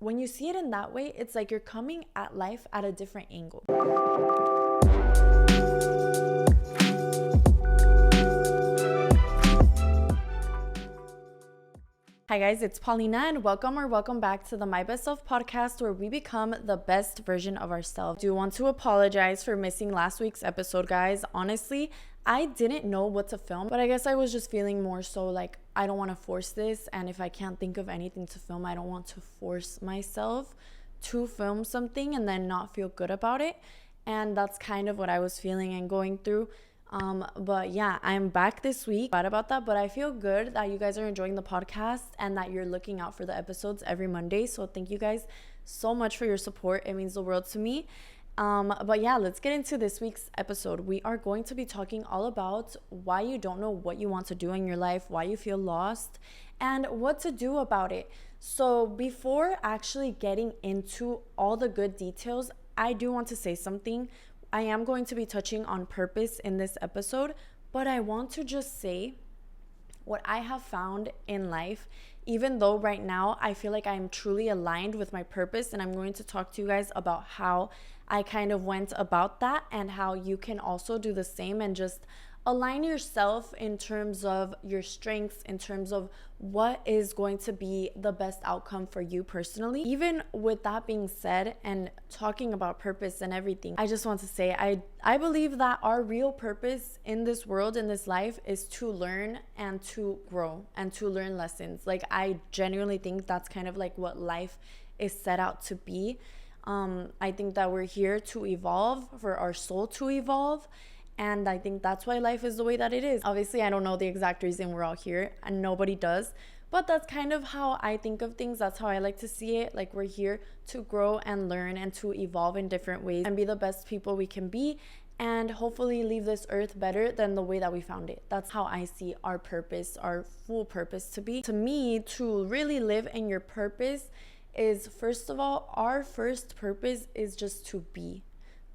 when you see it in that way, it's like you're coming at life at a different angle. Hi guys, it's Paulina and welcome back to the My Best Self podcast, where we become the best version of ourselves. I do want to apologize for missing last week's episode, guys. Honestly, I didn't know what to film, but I guess I was just feeling more so like I don't want to force this, and if I can't think of anything to film, I don't want to force myself to film something and then not feel good about it. And that's kind of what I was feeling and going through. But yeah, I'm back this week. Bad about that, but I feel good that you guys are enjoying the podcast and that you're looking out for the episodes every Monday. So thank you guys so much for your support. It means the world to me. But yeah, let's get into this week's episode. We are going to be talking all about why you don't know what you want to do in your life, why you feel lost, and what to do about it. So before actually getting into all the good details, I do want to say something. I am going to be touching on purpose in this episode, but I want to just say what I have found in life, even though right now I feel like I'm truly aligned with my purpose, and I'm going to talk to you guys about how I kind of went about that and how you can also do the same and just align yourself in terms of your strengths, in terms of what is going to be the best outcome for you personally. Even with that being said and talking about purpose and everything, I just want to say I believe that our real purpose in this world, in this life, is to learn and to grow and to learn lessons. Like, I genuinely think that's kind of like what life is set out to be. I think that we're here to evolve, for our soul to evolve. And I think that's why life is the way that it is. Obviously, I don't know the exact reason we're all here, and nobody does. But that's kind of how I think of things. That's how I like to see it. Like, we're here to grow and learn and to evolve in different ways and be the best people we can be, and hopefully leave this earth better than the way that we found it. That's how I see our purpose, our full purpose to be. To me, to really live in your purpose is, first of all, our first purpose is just to be,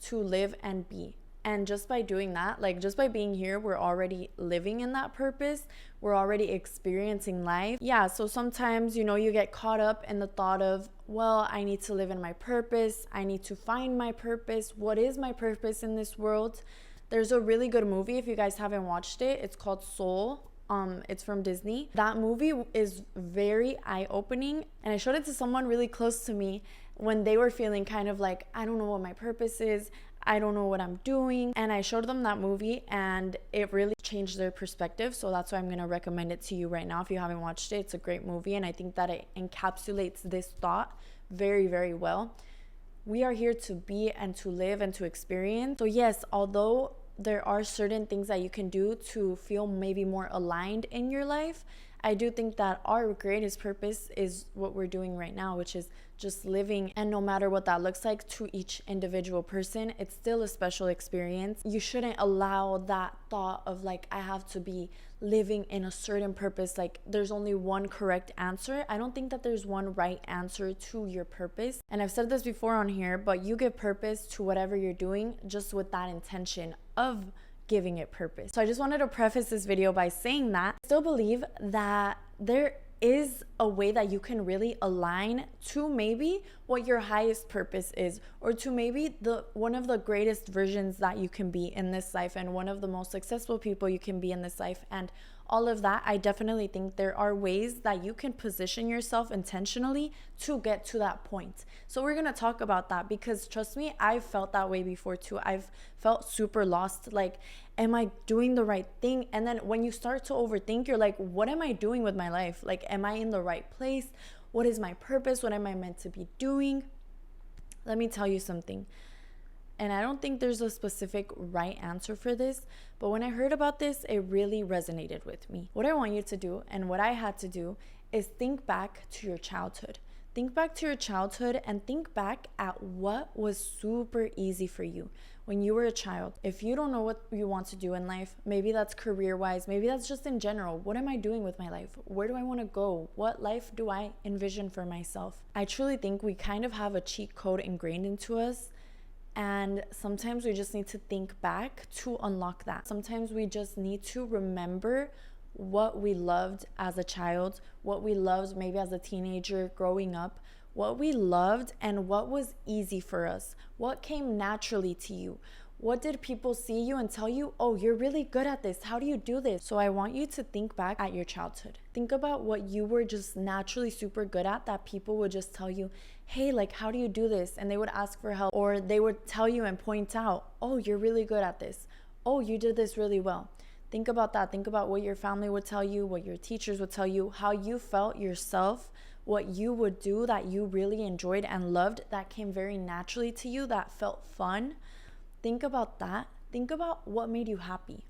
to live and be. And just by doing that, like just by being here, we're already living in that purpose. We're already experiencing life. Yeah, so sometimes, you get caught up in the thought of, well, I need to live in my purpose. I need to find my purpose. What is my purpose in this world? There's a really good movie, if you guys haven't watched it. It's called Soul. It's from Disney. That movie is very eye-opening, and I showed it to someone really close to me when they were feeling kind of like, I don't know what my purpose is. I don't know what I'm doing. And I showed them that movie, and it really changed their perspective. So that's why I'm going to recommend it to you right now. If you haven't watched it, it's a great movie. And I think that it encapsulates this thought very, very well. We are here to be and to live and to experience. So yes, although there are certain things that you can do to feel maybe more aligned in your life, I do think that our greatest purpose is what we're doing right now, which is just living. And no matter what that looks like to each individual person, it's still a special experience. You shouldn't allow that thought of like, I have to be living in a certain purpose. Like, there's only one correct answer. I don't think that there's one right answer to your purpose. And I've said this before on here, but you give purpose to whatever you're doing just with that intention of giving it purpose. So I just wanted to preface this video by saying that I still believe that there is a way that you can really align to maybe what your highest purpose is, or to maybe one of the greatest versions that you can be in this life, and one of the most successful people you can be in this life, and all of that. I definitely think there are ways that you can position yourself intentionally to get to that point. So we're going to talk about that, because trust me, I've felt that way before too. I've felt super lost. Like, am I doing the right thing? And then when you start to overthink, you're like, what am I doing with my life? Like, am I in the right place? What is my purpose? What am I meant to be doing? Let me tell you something. And I don't think there's a specific right answer for this, but when I heard about this, it really resonated with me. What I want you to do, and what I had to do, is think back to your childhood. Think back to your childhood and think back at what was super easy for you when you were a child. If you don't know what you want to do in life, maybe that's career-wise, maybe that's just in general. What am I doing with my life? Where do I want to go? What life do I envision for myself? I truly think we kind of have a cheat code ingrained into us. And sometimes we just need to think back to unlock that. Sometimes we just need to remember what we loved as a child, what we loved maybe as a teenager growing up, what we loved, and what was easy for us, what came naturally to you. What did people see you and tell you, oh, you're really good at this? How do you do this? So I want you to think back at your childhood. Think about what you were just naturally super good at that people would just tell you, hey, like, how do you do this? And they would ask for help, or they would tell you and point out, oh, you're really good at this. Oh, you did this really well. Think about that. Think about what your family would tell you, what your teachers would tell you, how you felt yourself, what you would do that you really enjoyed and loved, that came very naturally to you, that felt fun. Think about that. Think about what made you happy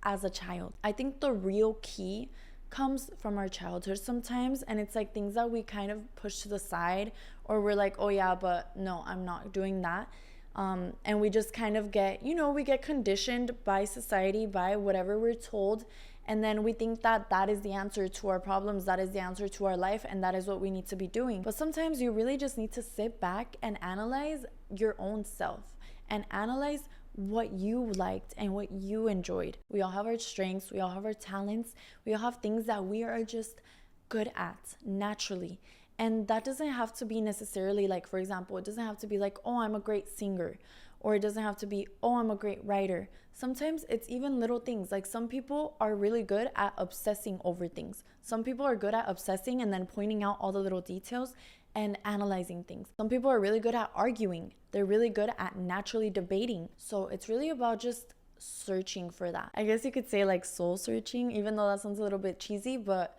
as a child. I think the real key comes from our childhood sometimes, and it's like things that we kind of push to the side, or we're like, oh yeah, but no, I'm not doing that. And we just kind of get, we get conditioned by society, by whatever we're told. And then we think that that is the answer to our problems, that is the answer to our life, and that is what we need to be doing. But sometimes you really just need to sit back and analyze your own self and analyze what you liked and what you enjoyed. We all have our strengths, we all have our talents, we all have things that we are just good at naturally. And that doesn't have to be necessarily like, for example, it doesn't have to be like, oh, I'm a great singer, or it doesn't have to be, oh, I'm a great writer. Sometimes it's even little things. Like some people are really good at obsessing over things. Some people are good at obsessing and then pointing out all the little details and analyzing things. Some people are really good at arguing. They're really good at naturally debating. So it's really about just searching for that. I guess you could say like soul searching, even though that sounds a little bit cheesy, but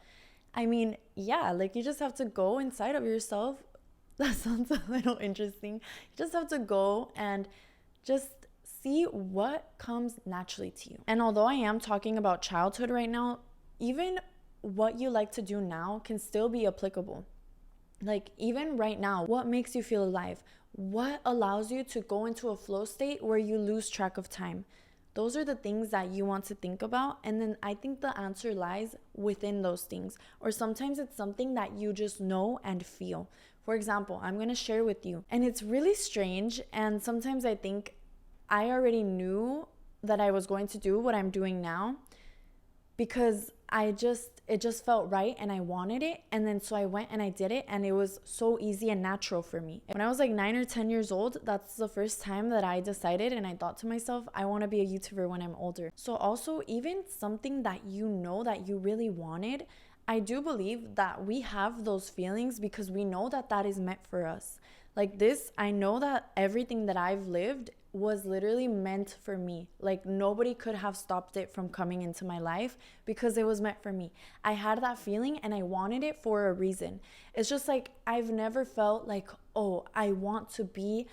I mean, yeah, like you just have to go inside of yourself. That sounds a little interesting. You just have to go and just see what comes naturally to you. And although I am talking about childhood right now, even what you like to do now can still be applicable. Like even right now, what makes you feel alive? What allows you to go into a flow state where you lose track of time? Those are the things that you want to think about. And then I think the answer lies within those things. Or sometimes it's something that you just know and feel. For example, I'm going to share with you. And it's really strange. And sometimes I think I already knew that I was going to do what I'm doing now, because it just felt right and I wanted it. And then so I went and I did it, and it was so easy and natural for me. When I was like 9 or 10 years old, that's the first time that I decided and I thought to myself, I want to be a YouTuber when I'm older. So also even something that you know that you really wanted, I do believe that we have those feelings because we know that that is meant for us. Like this, I know that everything that I've lived was literally meant for me. Like nobody could have stopped it from coming into my life because it was meant for me. I had that feeling and I wanted it for a reason. It's just like I've never felt like, oh, I want to be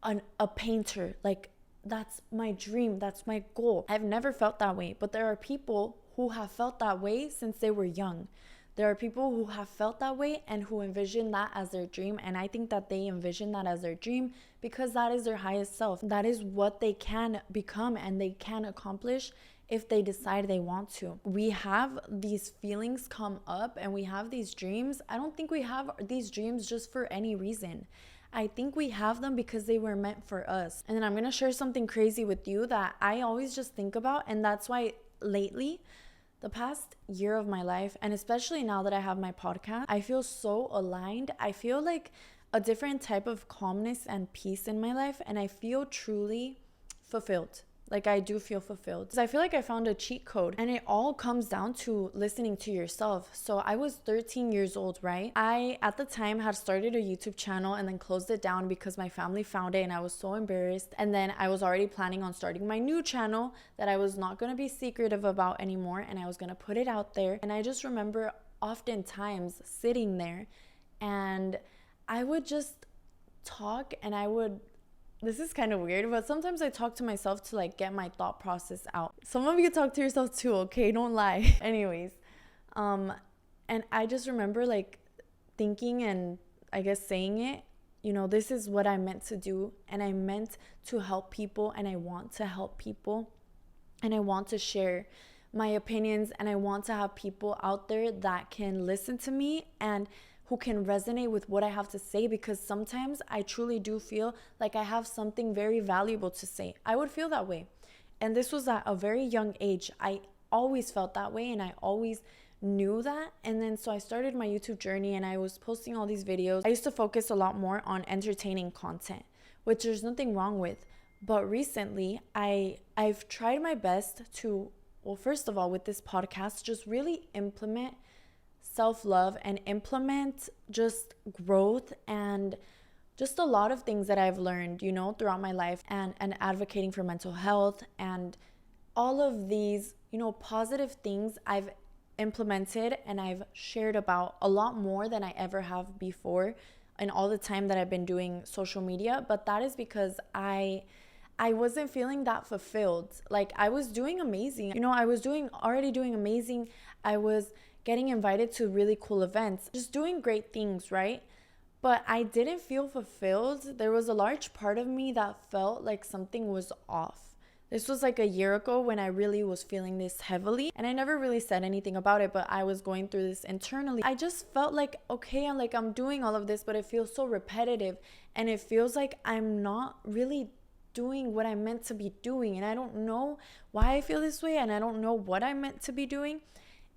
a painter. Like that's my dream, that's my goal. I've never felt that way, but there are people who have felt that way since they were young. There are people who have felt that way and who envision that as their dream. And I think that they envision that as their dream because that is their highest self. That is what they can become and they can accomplish if they decide they want to. We have these feelings come up and we have these dreams. I don't think we have these dreams just for any reason. I think we have them because they were meant for us. And then I'm going to share something crazy with you that I always just think about. And that's why lately, the past year of my life, and especially now that I have my podcast, I feel so aligned. I feel like a different type of calmness and peace in my life, and I feel truly fulfilled. Like I do feel fulfilled because I feel like I found a cheat code, and it all comes down to listening to yourself. So I was 13 years old, right? I at the time had started a YouTube channel and then closed it down because my family found it and I was so embarrassed. And then I was already planning on starting my new channel that I was not going to be secretive about anymore, and I was going to put it out there. And I just remember oftentimes sitting there and I would just talk and this is kind of weird, but sometimes I talk to myself to like get my thought process out. Some of you talk to yourself too, okay? Don't lie. Anyways, and I just remember like thinking and I guess saying it, this is what I meant to do, and I meant to help people, and I want to help people, and I want to share my opinions, and I want to have people out there that can listen to me and who can resonate with what I have to say, because sometimes I truly do feel like I have something very valuable to say. I would feel that way. And this was at a very young age. I always felt that way, and I always knew that. And then so I started my YouTube journey and I was posting all these videos. I used to focus a lot more on entertaining content, which there's nothing wrong with. But recently I've tried my best to, well, first of all, with this podcast, just really implement self-love and implement just growth and just a lot of things that I've learned, throughout my life, and advocating for mental health and all of these, positive things I've implemented and I've shared about a lot more than I ever have before in all the time that I've been doing social media. But that is because I wasn't feeling that fulfilled. Like, I was doing amazing. I was already doing amazing. I was getting invited to really cool events, just doing great things, right? But I didn't feel fulfilled. There was a large part of me that felt like something was off. This was like a year ago when I really was feeling this heavily, and I never really said anything about it, but I was going through this internally. I just felt like, okay, I'm doing all of this, but it feels so repetitive, and it feels like I'm not really doing what I'm meant to be doing, and I don't know why I feel this way, and I don't know what I'm meant to be doing.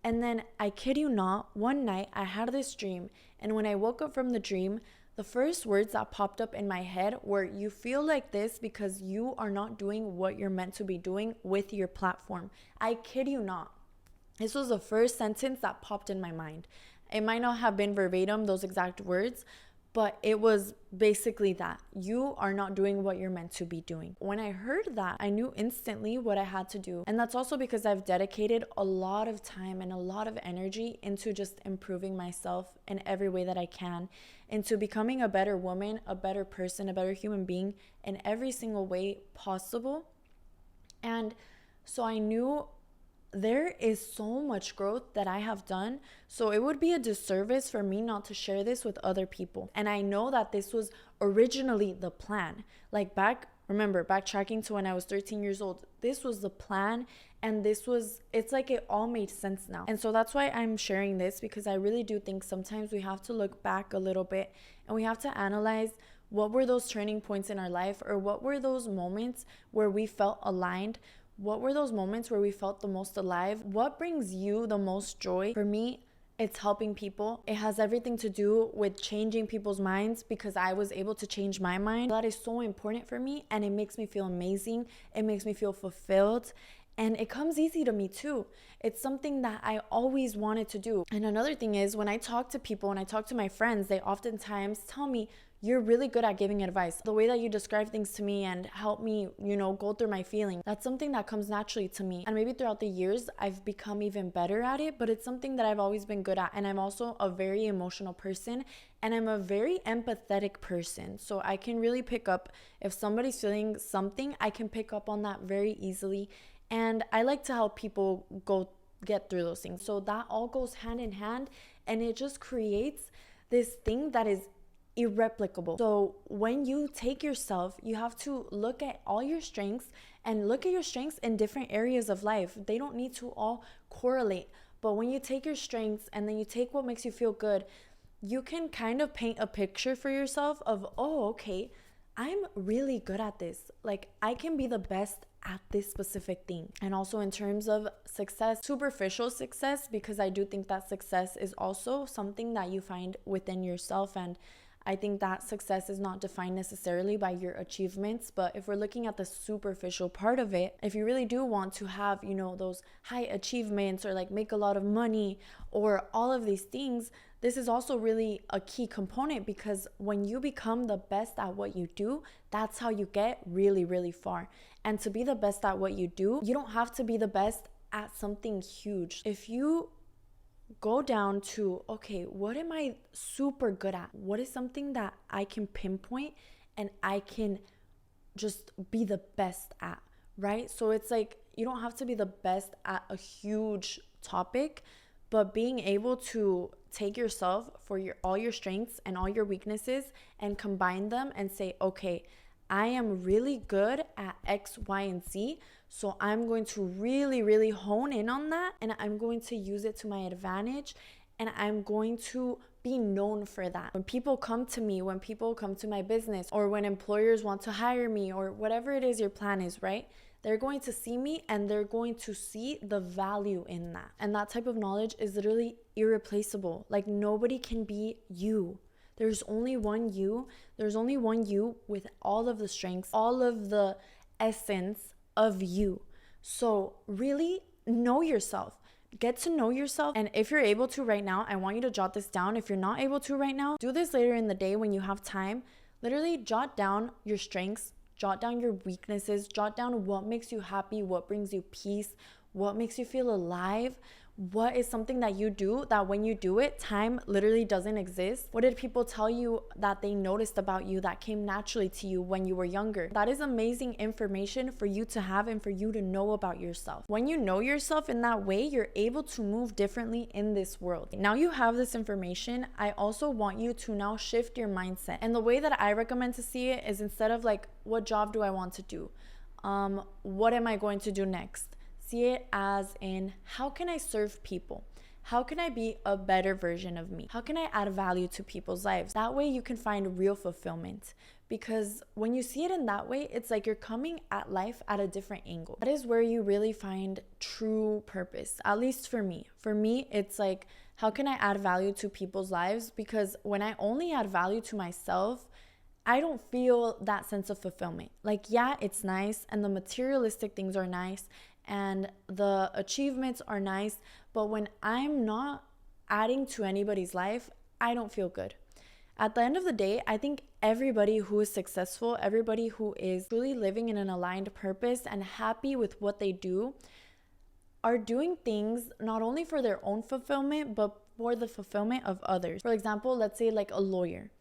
And then, I kid you not, one night I had this dream, and when I woke up from the dream, the first words that popped up in my head were, you feel like this because you are not doing what you're meant to be doing with your platform. I kid you not. This was the first sentence that popped in my mind. It might not have been verbatim, those exact words, but it was basically that. You are not doing what you're meant to be doing. When I heard that, I knew instantly what I had to do. And that's also because I've dedicated a lot of time and a lot of energy into just improving myself in every way that I can, into becoming a better woman, a better person, a better human being in every single way possible. And so I knew there is so much growth that I have done, so it would be a disservice for me not to share this with other people. And I know that this was originally the plan. Like, backtracking to when I was 13 years old, this was the plan, and it's like it all made sense now. And so that's why I'm sharing this, because I really do think sometimes we have to look back a little bit and we have to analyze what were those turning points in our life, or what were those moments where we felt aligned. What were those moments where we felt the most alive? What brings you the most joy? For me, it's helping people. It has everything to do with changing people's minds, because I was able to change my mind. That is so important for me, and it makes me feel amazing. It makes me feel fulfilled, and it comes easy to me too. It's something that I always wanted to do. And another thing is, when I talk to people and I talk to my friends, they oftentimes tell me, you're really good at giving advice. The way that you describe things to me and help me, go through my feelings, that's something that comes naturally to me. And maybe throughout the years, I've become even better at it, but it's something that I've always been good at. And I'm also a very emotional person, and I'm a very empathetic person. So I can really pick up if somebody's feeling something, I can pick up on that very easily. And I like to help people get through those things. So that all goes hand in hand, and it just creates this thing that is irreplicable. So when you take yourself, you have to look at all your strengths, and look at your strengths in different areas of life. They don't need to all correlate. But when you take your strengths and then you take what makes you feel good, you can kind of paint a picture for yourself of, oh, okay, I'm really good at this. Like, I can be the best at this specific thing. And also in terms of success, superficial success, because I do think that success is also something that you find within yourself. And I think that success is not defined necessarily by your achievements, but if we're looking at the superficial part of it, if you really do want to have, those high achievements, or like make a lot of money, or all of these things, this is also really a key component, because when you become the best at what you do, that's how you get really, really far. And to be the best at what you do, you don't have to be the best at something huge. If you go down to, okay, what am I super good at? What is something that I can pinpoint and I can just be the best at, right? So it's like, you don't have to be the best at a huge topic, but being able to take yourself for all your strengths and all your weaknesses and combine them and say, okay, I am really good at X, Y, and Z. So I'm going to really, really hone in on that, and I'm going to use it to my advantage, and I'm going to be known for that. When people come to me, when people come to my business, or when employers want to hire me, or whatever it is your plan is, right? they're going to see me and they're going to see the value in that. And that type of knowledge is literally irreplaceable. Like nobody can be you. There's only one you. There's only one you with all of the strengths, all of the essence of you. So really know yourself. Get to know yourself. And if you're able to right now, I want you to jot this down. If you're not able to right now, do this later in the day when you have time. Literally jot down your strengths, jot down your weaknesses, jot down what makes you happy, what brings you peace, what makes you feel alive. What is something that you do that when you do it, time literally doesn't exist? What did people tell you that they noticed about you that came naturally to you when you were younger? That is amazing information for you to have and for you to know about yourself. When you know yourself in that way, you're able to move differently in this world. Now you have this information, I also want you to now shift your mindset. And the way that I recommend to see it is instead of like, what job do I want to do? What am I going to do next? See it as in, how can I serve people? How can I be a better version of me? How can I add value to people's lives? That way you can find real fulfillment. Because when you see it in that way, it's like you're coming at life at a different angle. That is where you really find true purpose, at least for me. For me, it's like, how can I add value to people's lives? Because when I only add value to myself, I don't feel that sense of fulfillment. Like, yeah, it's nice and the materialistic things are nice and the achievements are nice, but when I'm not adding to anybody's life, I don't feel good. At the end of the day, I think everybody who is successful, everybody who is truly living in an aligned purpose and happy with what they do, are doing things not only for their own fulfillment, but for the fulfillment of others. For example, let's say like a lawyer.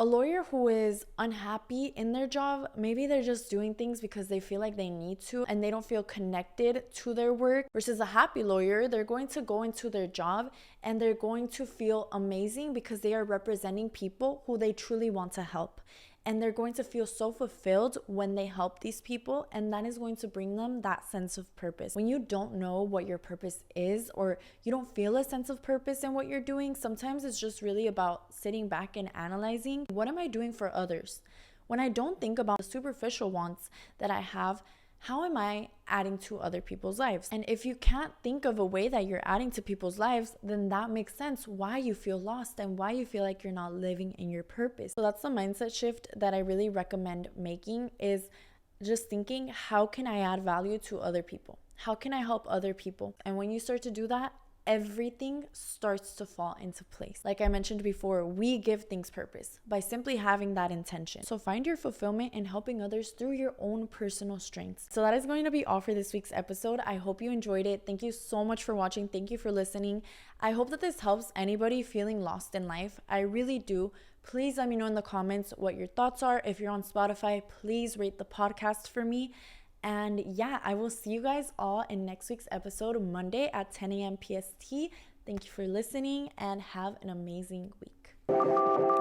A lawyer who is unhappy in their job, maybe they're just doing things because they feel like they need to and they don't feel connected to their work. Versus a happy lawyer, they're going to go into their job and they're going to feel amazing because they are representing people who they truly want to help. And they're going to feel so fulfilled when they help these people, and that is going to bring them that sense of purpose. When you don't know what your purpose is, or you don't feel a sense of purpose in what you're doing, sometimes it's just really about sitting back and analyzing, what am I doing for others? When I don't think about the superficial wants that I have, how am I adding to other people's lives? And if you can't think of a way that you're adding to people's lives, then that makes sense why you feel lost and why you feel like you're not living in your purpose. So that's the mindset shift that I really recommend making, is just thinking, how can I add value to other people? How can I help other people? And when you start to do that, everything starts to fall into place. Like I mentioned before, we give things purpose by simply having that intention. So find your fulfillment in helping others through your own personal strengths. So that is going to be all for this week's episode. I hope you enjoyed it. Thank you so much for watching. Thank you for listening. I hope that this helps anybody feeling lost in life. I really do. Please let me know in the comments what your thoughts are. If you're on Spotify, please rate the podcast for me. And yeah, I will see you guys all in next week's episode, Monday at 10 a.m. PST. Thank you for listening and have an amazing week.